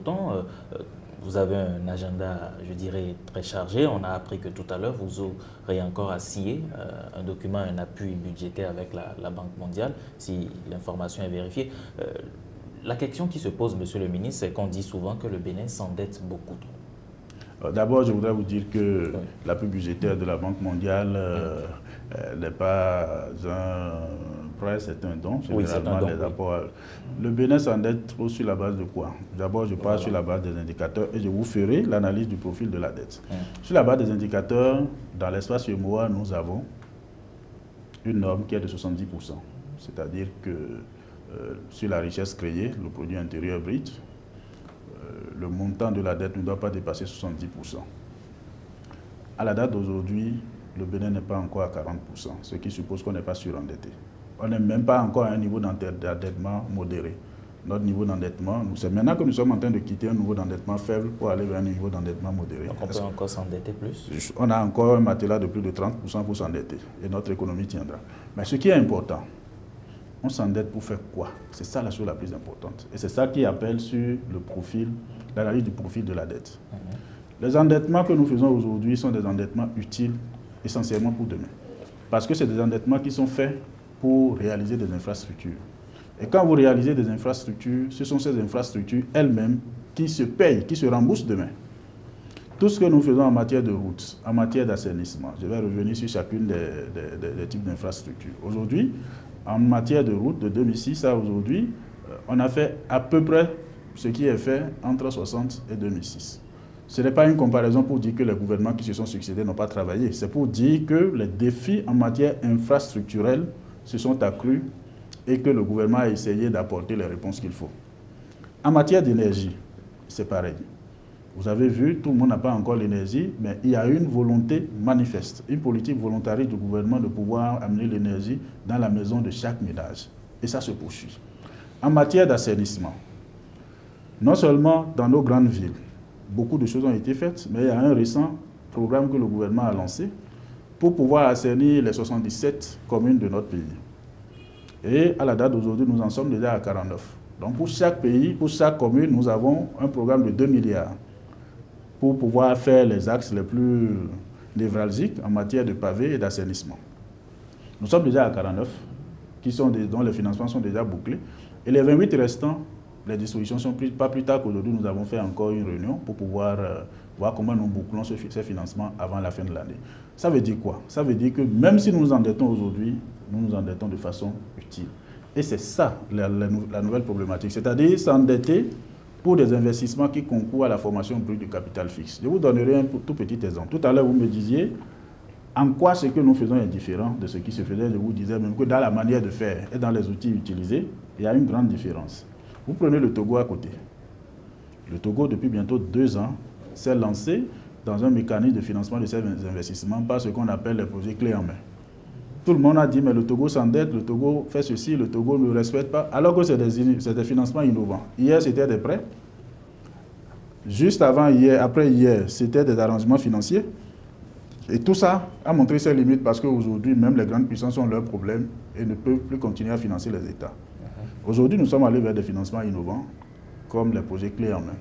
temps. Vous avez un agenda, je dirais, très chargé. On a appris que tout à l'heure, vous aurez encore à signer un document, un appui budgétaire avec la Banque mondiale, si l'information est vérifiée. La question qui se pose, Monsieur le ministre, c'est qu'on dit souvent que le Bénin s'endette beaucoup trop. D'abord, je voudrais vous dire que l'appui budgétaire de la Banque mondiale n'est pas un prêt, c'est un don. Généralement, les apports. Le Bénin s'endette trop sur la base de quoi? D'abord, je pars sur la base des indicateurs et je vous ferai l'analyse du profil de la dette. Sur la base des indicateurs, dans l'espace UEMOA, nous avons une norme qui est de 70%. C'est-à-dire que sur la richesse créée, le produit intérieur brut, le montant de la dette ne doit pas dépasser 70%. À la date d'aujourd'hui, le Bénin n'est pas encore à 40%, ce qui suppose qu'on n'est pas surendetté. On n'est même pas encore à un niveau d'endettement modéré. Notre niveau d'endettement, c'est maintenant que nous sommes en train de quitter un niveau d'endettement faible pour aller vers un niveau d'endettement modéré. Donc on peut encore s'endetter plus? On a encore un matelas de plus de 30% pour s'endetter et notre économie tiendra. Mais ce qui est important, on s'endette pour faire quoi? C'est ça la chose la plus importante. Et c'est ça qui appelle sur le profil, l'analyse du profil de la dette. Les endettements que nous faisons aujourd'hui sont des endettements utiles essentiellement pour demain. Parce que c'est des endettements qui sont faits pour réaliser des infrastructures. Et quand vous réalisez des infrastructures, ce sont ces infrastructures elles-mêmes qui se payent, qui se remboursent demain. Tout ce que nous faisons en matière de routes, en matière d'assainissement, je vais revenir sur chacune des types d'infrastructures. Aujourd'hui, en matière de route, de 2006 à aujourd'hui, on a fait à peu près ce qui est fait entre 60 et 2006. Ce n'est pas une comparaison pour dire que les gouvernements qui se sont succédés n'ont pas travaillé. C'est pour dire que les défis en matière infrastructurelle se sont accrus et que le gouvernement a essayé d'apporter les réponses qu'il faut. En matière d'énergie, c'est pareil. Vous avez vu, tout le monde n'a pas encore l'énergie, mais il y a une volonté manifeste, une politique volontariste du gouvernement de pouvoir amener l'énergie dans la maison de chaque ménage. Et ça se poursuit. En matière d'assainissement, non seulement dans nos grandes villes, beaucoup de choses ont été faites, mais il y a un récent programme que le gouvernement a lancé pour pouvoir assainir les 77 communes de notre pays. Et à la date d'aujourd'hui, nous en sommes déjà à 49. Donc pour chaque pays, pour chaque commune, nous avons un programme de 2 milliards pour pouvoir faire les axes les plus névralgiques en matière de pavés et d'assainissement. Nous sommes déjà à 49, dont les financements sont déjà bouclés. Et les 28 restants, les dispositions sont prises. Pas plus tard qu'aujourd'hui, nous avons fait encore une réunion pour pouvoir voir comment nous bouclons ces financements avant la fin de l'année. Ça veut dire quoi? Ça veut dire que même si nous nous endettons aujourd'hui, nous nous endettons de façon utile. Et c'est ça la nouvelle problématique, c'est-à-dire s'endetter pour des investissements qui concourent à la formation brute du capital fixe. Je vous donnerai un tout petit exemple. Tout à l'heure, vous me disiez en quoi ce que nous faisons est différent de ce qui se faisait. Je vous disais même que dans la manière de faire et dans les outils utilisés, il y a une grande différence. Vous prenez le Togo à côté. Le Togo, depuis bientôt 2 ans, s'est lancé dans un mécanisme de financement de ces investissements par ce qu'on appelle les projets clés en main. Tout le monde a dit, mais le Togo s'endette, le Togo fait ceci, le Togo ne respecte pas, alors que c'est des financements innovants. Hier, c'était des prêts. Juste avant hier, après hier, c'était des arrangements financiers. Et tout ça a montré ses limites parce qu'aujourd'hui, même les grandes puissances ont leurs problèmes et ne peuvent plus continuer à financer les États. Aujourd'hui, nous sommes allés vers des financements innovants, comme les projets clés en main.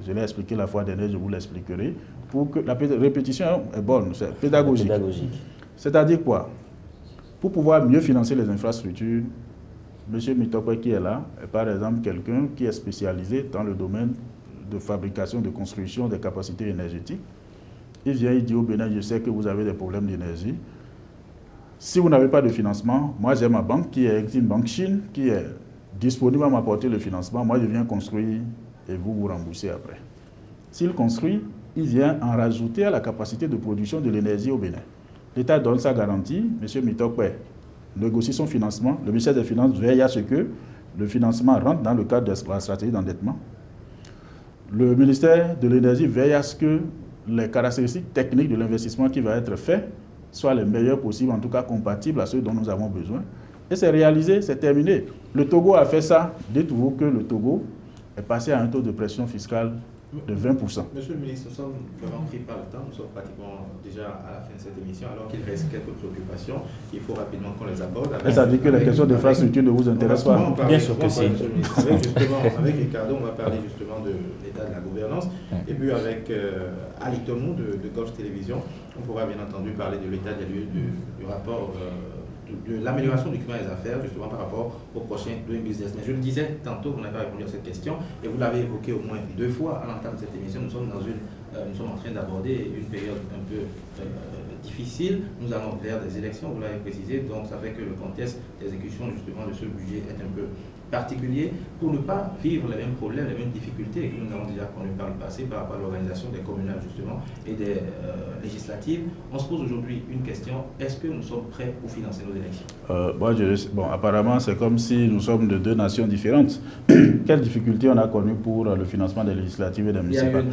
Je l'ai expliqué la fois dernière, je vous l'expliquerai, pour que la répétition est bonne, c'est pédagogique. C'est-à-dire quoi? Pour pouvoir mieux financer les infrastructures, M. Mitokwe qui est là, est par exemple quelqu'un qui est spécialisé dans le domaine de fabrication, de construction des capacités énergétiques. Il vient, il dit au Bénin, je sais que vous avez des problèmes d'énergie. Si vous n'avez pas de financement, moi j'ai ma banque qui est Exim Bank Chine, qui est disponible à m'apporter le financement. Moi je viens construire et vous vous remboursez après. S'il construit, il vient en rajouter à la capacité de production de l'énergie au Bénin. L'État donne sa garantie, M. Mitokwe négocie son financement, le ministère des Finances veille à ce que le financement rentre dans le cadre de la stratégie d'endettement. Le ministère de l'Énergie veille à ce que les caractéristiques techniques de l'investissement qui va être fait soient les meilleures possibles, en tout cas compatibles à ceux dont nous avons besoin. Et c'est réalisé, c'est terminé. Le Togo a fait ça. Dites-vous que le Togo est passé à un taux de pression fiscale de 20%. Monsieur le ministre, nous sommes vraiment pris par le temps. Nous sommes pratiquement déjà à la fin de cette émission, alors qu'il reste quelques préoccupations. Il faut rapidement qu'on les aborde. Et ça veut dire que les questions d'infrastructure ne vous intéressent pas? Bien sûr que si. Avec Ricardo, on va parler justement de l'état de la gouvernance. Et puis avec Ali Tomou de Golf Télévision, on pourra bien entendu parler de l'état des lieux du rapport de l'amélioration du climat des affaires, justement par rapport au prochain Doing Business. Mais je le disais tantôt, vous n'avez pas répondu à cette question, et vous l'avez évoqué au moins 2 fois à l'entame de cette émission. Nous sommes en train d'aborder une période un peu difficile. Nous allons vers des élections, vous l'avez précisé, donc ça fait que le contexte d'exécution justement de ce budget est un peu particulier pour ne pas vivre les mêmes problèmes, les mêmes difficultés que nous avons déjà connus par le passé par rapport à l'organisation des communales justement et des législatives. On se pose aujourd'hui une question, est-ce que nous sommes prêts pour financer nos élections? Bon, apparemment c'est comme si nous sommes de 2 nations différentes. Quelles difficultés on a connues pour le financement des législatives et des municipales?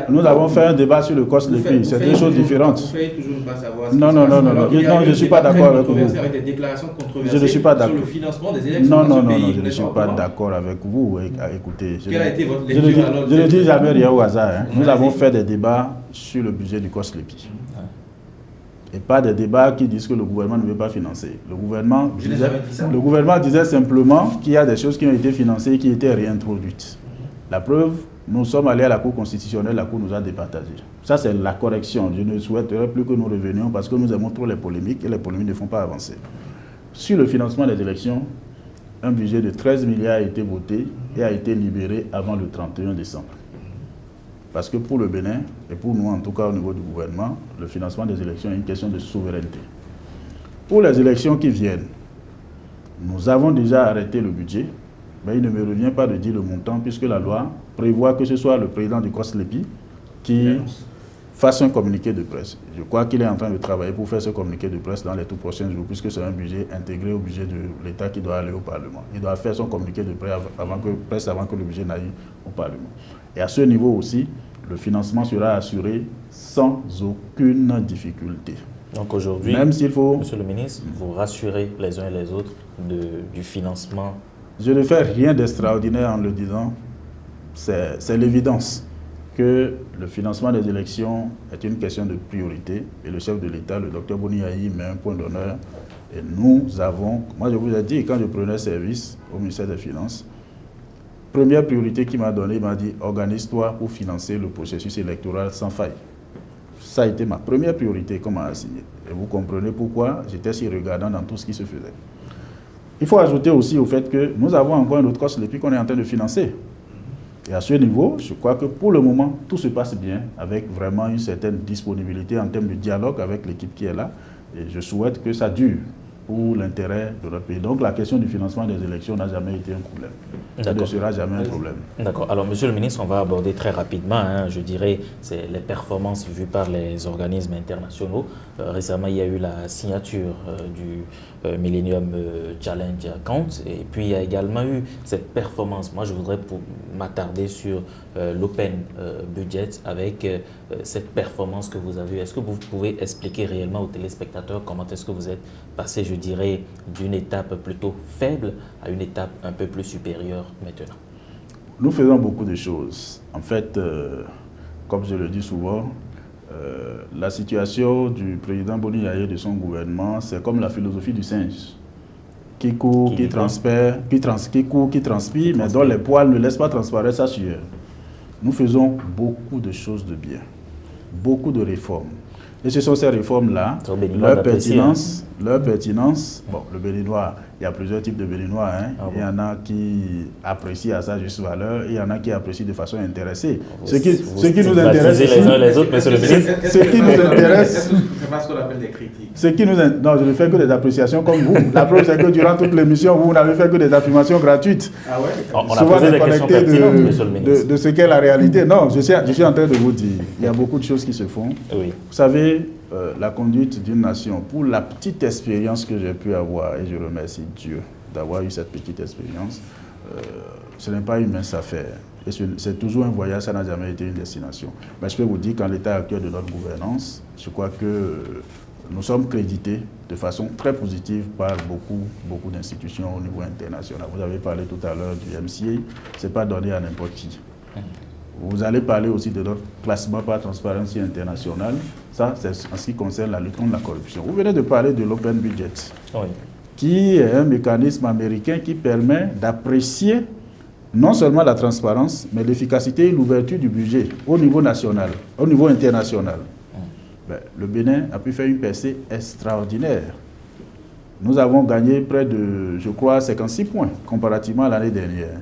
Nous avons fait un débat sur le cost des pays, c'est 2 choses différentes. Vous faites toujours ne pas savoir. Non, je ne suis pas d'accord avec vous. Avec des déclarations controversées je ne suis pas sur le financement des élections. Non, je ne suis pas d'accord avec vous. Écoutez, quelle a été votre lecture alors? Je ne dis jamais rien au hasard. Hein. Nous avons fait des débats sur le budget du COSLEPI. Et pas des débats qui disent que le gouvernement ne veut pas financer. Le gouvernement disait simplement qu'il y a des choses qui ont été financées et qui étaient réintroduites. La preuve, nous sommes allés à la Cour constitutionnelle, la Cour nous a départagé. Ça, c'est la correction. Je ne souhaiterais plus que nous revenions parce que nous aimons trop les polémiques et les polémiques ne font pas avancer. Sur le financement des élections, un budget de 13 milliards a été voté et a été libéré avant le 31 décembre. Parce que pour le Bénin, et pour nous en tout cas au niveau du gouvernement, le financement des élections est une question de souveraineté. Pour les élections qui viennent, nous avons déjà arrêté le budget, mais il ne me revient pas de dire le montant puisque la loi prévoit que ce soit le président du COSLEPI qui fasse un communiqué de presse. Je crois qu'il est en train de travailler pour faire ce communiqué de presse dans les tout prochains jours, puisque c'est un budget intégré au budget de l'État qui doit aller au Parlement. Il doit faire son communiqué de presse avant que le budget n'aille au Parlement. Et à ce niveau aussi, le financement sera assuré sans aucune difficulté. Donc aujourd'hui, même s'il faut, Monsieur le ministre, vous rassurez les uns et les autres du financement. Je ne fais rien d'extraordinaire en le disant. C'est l'évidence que le financement des élections est une question de priorité et le chef de l'État, le docteur Boni Yayi, met un point d'honneur. Et nous avons, moi je vous ai dit, quand je prenais service au ministère des Finances, première priorité qu'il m'a donnée, il m'a dit, organise-toi pour financer le processus électoral sans faille. Ça a été ma première priorité qu'on m'a assignée. Et vous comprenez pourquoi j'étais si regardant dans tout ce qui se faisait. Il faut ajouter aussi au fait que nous avons encore un autre COSLEPI qu'on est en train de financer. Et à ce niveau, je crois que pour le moment, tout se passe bien, avec vraiment une certaine disponibilité en termes de dialogue avec l'équipe qui est là. Et je souhaite que ça dure pour l'intérêt de notre pays. Donc la question du financement des élections n'a jamais été un problème. Ça ne sera jamais un problème. D'accord. Alors, Monsieur le ministre, on va aborder très rapidement, je dirais, c'est les performances vues par les organismes internationaux. Récemment, il y a eu la signature du Millennium Challenge Account, et puis il y a également eu cette performance. Moi, je voudrais m'attarder sur l'Open Budget avec cette performance que vous avez. Est-ce que vous pouvez expliquer réellement aux téléspectateurs comment est-ce que vous êtes passé, je dirais, d'une étape plutôt faible à une étape un peu plus supérieure maintenant? Nous faisons beaucoup de choses. En fait, comme je le dis souvent, la situation du président Boni Yayi et de son gouvernement, c'est comme la philosophie du singe. Qui court, qui transpire, mais dont les poils ne laissent pas transparaître sa sueur. Nous faisons beaucoup de choses de bien, beaucoup de réformes. Et ce sont ces réformes-là, leur pertinence, bon, le béninois, il y a plusieurs types de béninois, hein. Il y en a qui apprécient à sa juste valeur, et il y en a qui apprécient de façon intéressée. Ce qui nous intéresse, les uns et les autres, monsieur le ministre. Ce qui nous intéresse, c'est pas ce qu'on appelle des critiques. Non, je ne fais que des appréciations comme vous. La preuve, c'est que durant toute l'émission, vous n'avez fait que des affirmations gratuites. Ah ouais? On a posé des questions pertinentes, monsieur le ministre. De ce qu'est la réalité. Non, je suis en train de vous dire, il y a beaucoup de choses qui se font. Oui. Vous savez, la conduite d'une nation, pour la petite expérience que j'ai pu avoir, et je remercie Dieu d'avoir eu cette petite expérience, ce n'est pas une mince affaire. C'est toujours un voyage, ça n'a jamais été une destination. Mais je peux vous dire qu'en l'état actuel de notre gouvernance, je crois que nous sommes crédités de façon très positive par beaucoup d'institutions au niveau international. Vous avez parlé tout à l'heure du MCA, ce n'est pas donné à n'importe qui. Vous allez parler aussi de notre classement par Transparency International. Ça, c'est en ce qui concerne la lutte contre la corruption. Vous venez de parler de l'Open Budget, qui est un mécanisme américain qui permet d'apprécier non seulement la transparence, mais l'efficacité et l'ouverture du budget au niveau national, au niveau international. Ben, le Bénin a pu faire une percée extraordinaire. Nous avons gagné près de, je crois, 56 points comparativement à l'année dernière.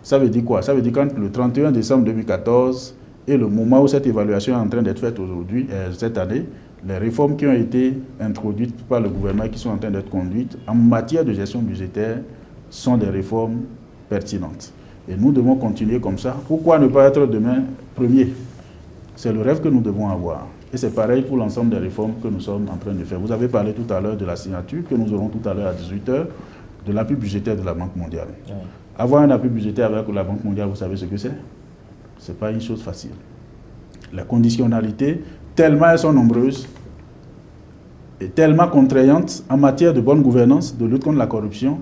Ça veut dire quoi? Ça veut dire qu'entre le 31 décembre 2014 et le moment où cette évaluation est en train d'être faite aujourd'hui, cette année, les réformes qui ont été introduites par le gouvernement et qui sont en train d'être conduites en matière de gestion budgétaire sont des réformes pertinentes. Et nous devons continuer comme ça. Pourquoi ne pas être demain premier? C'est le rêve que nous devons avoir. Et c'est pareil pour l'ensemble des réformes que nous sommes en train de faire. Vous avez parlé tout à l'heure de la signature que nous aurons tout à l'heure à 18h de l'appui budgétaire de la Banque mondiale. Oui. Avoir un appui budgétaire avec la Banque mondiale, vous savez ce que c'est? Ce n'est pas une chose facile. Les conditionnalités, tellement elles sont nombreuses et tellement contraignantes en matière de bonne gouvernance, de lutte contre la corruption,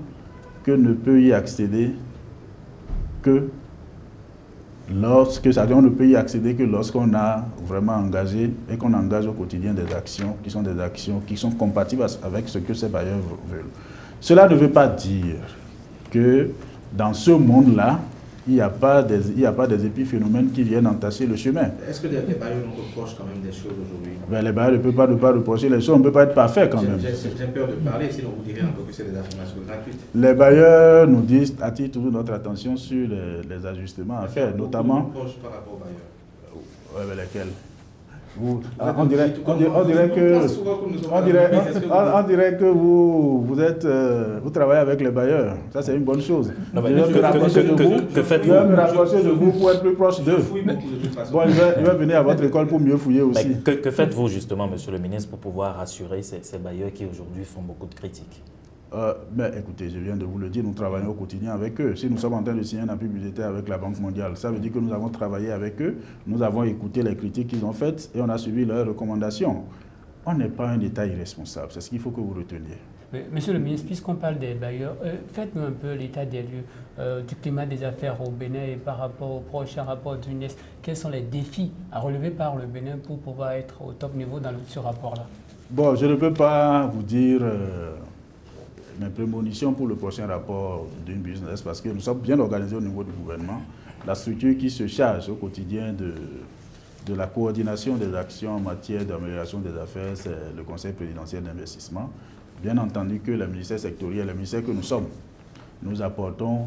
que ne peut y accéder que on ne peut y accéder que lorsqu'on a vraiment engagé et qu'on engage au quotidien des actions qui sont compatibles avec ce que ces bailleurs veulent. Cela ne veut pas dire que dans ce monde-là, il n'y a pas des épiphénomènes qui viennent entacher le chemin. Est-ce que les bailleurs nous reprochent quand même des choses aujourd'hui? Ben, les bailleurs ne peuvent pas reprocher les choses, on ne peut pas être parfait quand même. J'ai peur de parler, sinon vous direz encore que c'est des affirmations gratuites. Les bailleurs nous disent, attirent toujours notre attention sur les ajustements à faire, notamment... Vous reprochent par rapport aux bailleurs? Oui, mais lesquels? On dirait que vous travaillez avec les bailleurs. Ça, c'est une bonne chose. Je vais me rapprocher de vous pour être plus proche d'eux. Bon, je vais venir à votre école pour mieux fouiller aussi. Que faites-vous justement, monsieur le ministre, pour pouvoir rassurer ces bailleurs qui aujourd'hui font beaucoup de critiques? Mais écoutez, je viens de vous le dire, nous travaillons au quotidien avec eux. Si nous sommes en train de signer un appui budgétaire avec la Banque mondiale, ça veut dire que nous avons travaillé avec eux, nous avons écouté les critiques qu'ils ont faites et on a suivi leurs recommandations. On n'est pas un État irresponsable, c'est ce qu'il faut que vous reteniez. Oui, monsieur le ministre, puisqu'on parle des bailleurs, faites-nous un peu l'état des lieux du climat des affaires au Bénin et par rapport au prochain rapport d'UNES. Quels sont les défis à relever par le Bénin pour pouvoir être au top niveau dans ce rapport-là? Bon, je ne peux pas vous dire... mes prémonitions pour le prochain rapport d'une business parce que nous sommes bien organisés au niveau du gouvernement. La structure qui se charge au quotidien de la coordination des actions en matière d'amélioration des affaires, c'est le Conseil présidentiel d'investissement. Bien entendu que les ministères sectoriels, les ministères que nous sommes, nous apportons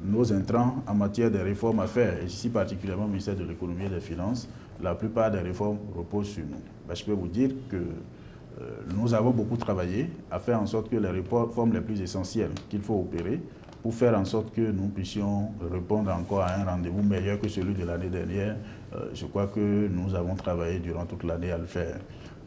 nos intrants en matière de réformes à faire, et ici particulièrement au ministère de l'économie et des finances, la plupart des réformes reposent sur nous. Ben, je peux vous dire que nous avons beaucoup travaillé à faire en sorte que les réformes les plus essentielles qu'il faut opérer pour faire en sorte que nous puissions répondre encore à un rendez-vous meilleur que celui de l'année dernière. Je crois que nous avons travaillé durant toute l'année à le faire.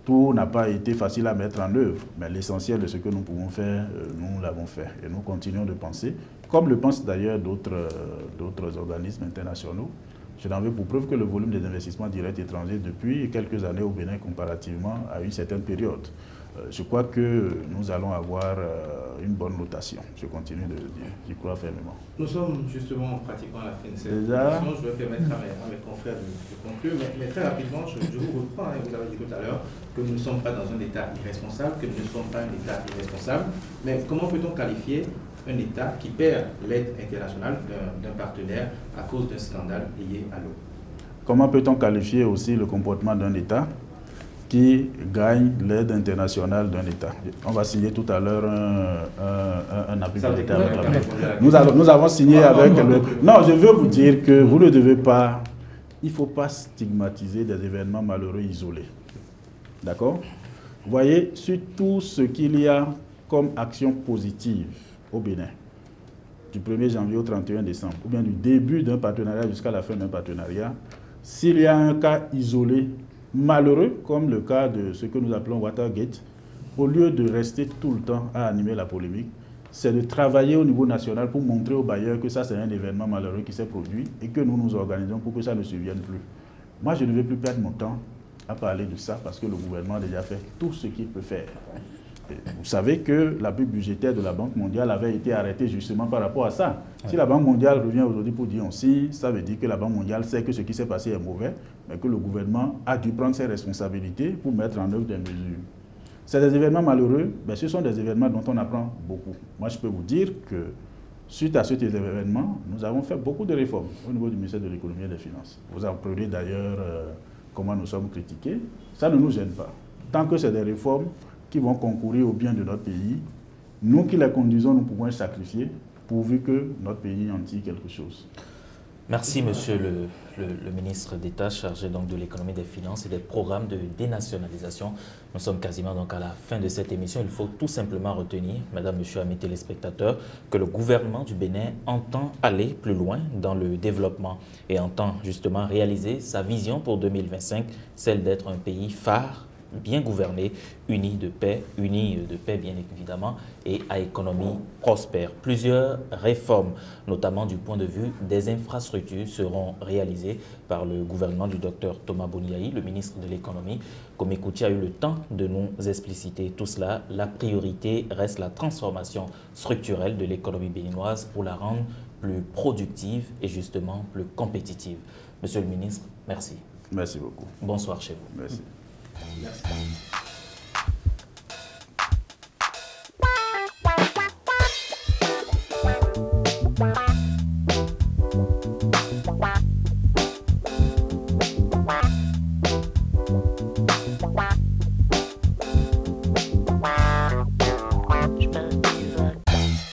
Tout n'a pas été facile à mettre en œuvre, mais l'essentiel de ce que nous pouvons faire, nous l'avons fait. Et nous continuons de penser, comme le pensent d'ailleurs d'autres organismes internationaux. Je n'en veux pour preuve que le volume des investissements directs étrangers depuis quelques années au Bénin comparativement à une certaine période. Je crois que nous allons avoir une bonne notation. Je continue de le dire, j'y crois fermement. Nous sommes justement pratiquement à la fin de cette émission. Je vais permettre à mes confrères de conclure, mais très rapidement, je vous reprends, vous avez dit tout à l'heure que nous ne sommes pas dans un État irresponsable, que nous ne sommes pas un État irresponsable, mais comment peut-on qualifier un État qui perd l'aide internationale d'un partenaire à cause d'un scandale lié à l'eau? Comment peut-on qualifier aussi le comportement d'un État qui gagne l'aide internationale d'un État? On va signer tout à l'heure un appui budgétaire avec la Banque. Nous avons signé avec le... Non, je veux vous dire que vous ne devez pas... Il ne faut pas stigmatiser des événements malheureux isolés. D'accord? Vous voyez, sur tout ce qu'il y a comme action positive au Bénin, du 1er janvier au 31 décembre, ou bien du début d'un partenariat jusqu'à la fin d'un partenariat, s'il y a un cas isolé, malheureux, comme le cas de ce que nous appelons Watergate, au lieu de rester tout le temps à animer la polémique, c'est de travailler au niveau national pour montrer aux bailleurs que ça c'est un événement malheureux qui s'est produit et que nous nous organisons pour que ça ne survienne plus. Moi je ne vais plus perdre mon temps à parler de ça parce que le gouvernement a déjà fait tout ce qu'il peut faire. Et vous savez que l'appui budgétaire de la Banque mondiale avait été arrêté justement par rapport à ça. Si la Banque mondiale revient aujourd'hui pour dire aussi, ça veut dire que la Banque mondiale sait que ce qui s'est passé est mauvais, mais que le gouvernement a dû prendre ses responsabilités pour mettre en œuvre des mesures. C'est des événements malheureux, mais ce sont des événements dont on apprend beaucoup. Moi, je peux vous dire que suite à cet événement, nous avons fait beaucoup de réformes au niveau du ministère de l'économie et des finances. Vous apprenez d'ailleurs comment nous sommes critiqués. Ça ne nous gêne pas. Tant que c'est des réformes qui vont concourir au bien de notre pays, nous qui les conduisons, nous pouvons les sacrifier pourvu que notre pays en tire quelque chose. Merci, monsieur le ministre d'État chargé donc de l'économie, des finances et des programmes de dénationalisation. Nous sommes quasiment donc à la fin de cette émission. Il faut tout simplement retenir, mesdames, messieurs, amis téléspectateurs, que le gouvernement du Bénin entend aller plus loin dans le développement et entend justement réaliser sa vision pour 2025, celle d'être un pays phare, bien gouverné, uni de paix bien évidemment, et à économie prospère. Plusieurs réformes, notamment du point de vue des infrastructures, seront réalisées par le gouvernement du docteur Thomas Boniaï, le ministre de l'économie. Komi Kuti a eu le temps de nous expliciter tout cela. La priorité reste la transformation structurelle de l'économie béninoise pour la rendre plus productive et justement plus compétitive. Monsieur le ministre, merci. Merci beaucoup. Bonsoir chez vous. Merci. Merci.